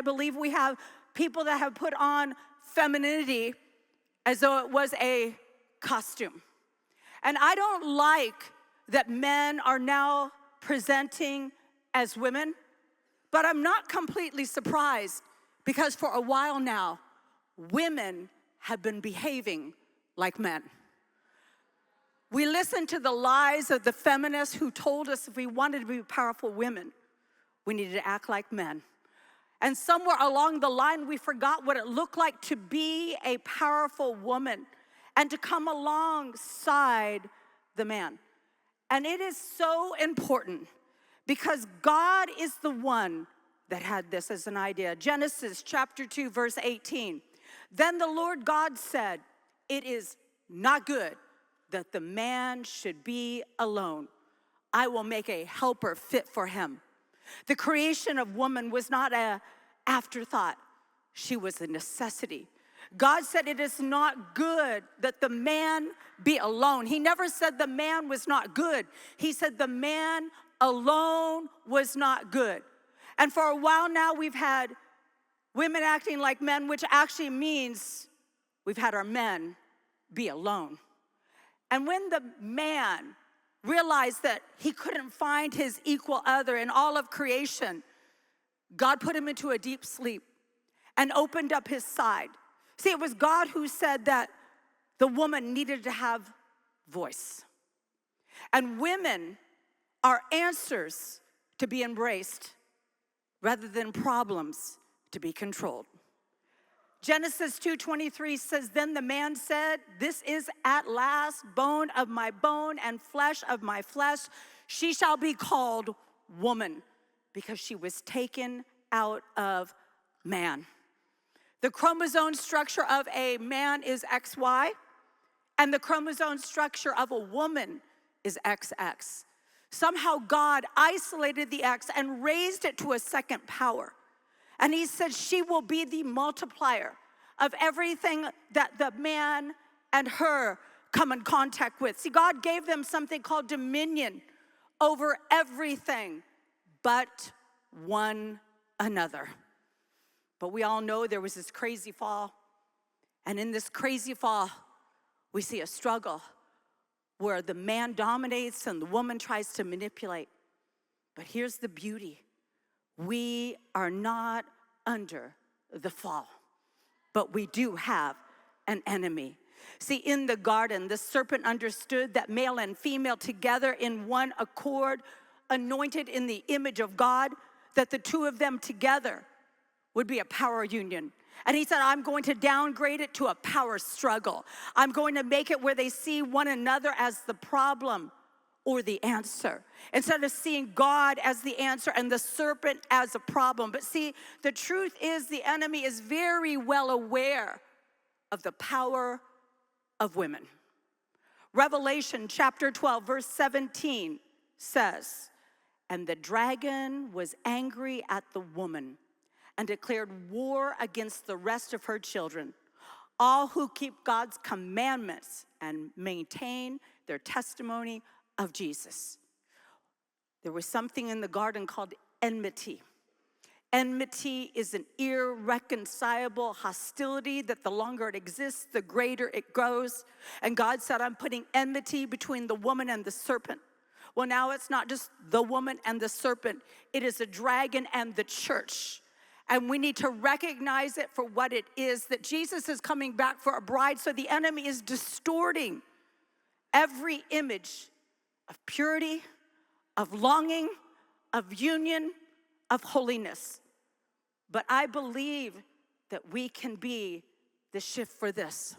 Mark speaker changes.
Speaker 1: believe we have people that have put on femininity as though it was a costume. And I don't like that men are now presenting as women, but I'm not completely surprised because for a while now, women have been behaving like men. We listened to the lies of the feminists who told us if we wanted to be powerful women, we needed to act like men. And somewhere along the line, we forgot what it looked like to be a powerful woman and to come alongside the man. And it is so important because God is the one that had this as an idea. Genesis chapter 2, verse 18. Then the Lord God said, "It is not good that the man should be alone. I will make a helper fit for him." The creation of woman was not an afterthought. She was a necessity. God said it is not good that the man be alone. He never said the man was not good. He said the man alone was not good. And for a while now, we've had women acting like men, which actually means we've had our men be alone. And when the man realized that he couldn't find his equal other in all of creation, God put him into a deep sleep and opened up his side. See, it was God who said that the woman needed to have voice. And women are answers to be embraced rather than problems to be controlled. Genesis 2:23 says, "Then the man said, 'This is at last bone of my bone and flesh of my flesh. She shall be called woman because she was taken out of man.'" The chromosome structure of a man is XY, and the chromosome structure of a woman is XX. Somehow God isolated the X and raised it to a second power. And he said she will be the multiplier of everything that the man and her come in contact with. See, God gave them something called dominion over everything but one another. But we all know there was this crazy fall. And in this crazy fall, we see a struggle where the man dominates and the woman tries to manipulate. But here's the beauty. We are not under the fall, but we do have an enemy. See, in the garden, the serpent understood that male and female together in one accord, anointed in the image of God, that the two of them together would be a power union. And he said, I'm going to downgrade it to a power struggle. I'm going to make it where they see one another as the problem or the answer, instead of seeing God as the answer and the serpent as a problem. But see, the truth is the enemy is very well aware of the power of women. Revelation chapter 12, verse 17 says, "And the dragon was angry at the woman and declared war against the rest of her children, all who keep God's commandments and maintain their testimony of Jesus." There was something in the garden called enmity. Enmity is an irreconcilable hostility that the longer it exists, the greater it grows. And God said, I'm putting enmity between the woman and the serpent. Well, now it's not just the woman and the serpent. It is a dragon and the church. And we need to recognize it for what it is, that Jesus is coming back for a bride. So the enemy is distorting every image of purity, of longing, of union, of holiness. But I believe that we can be the shift for this.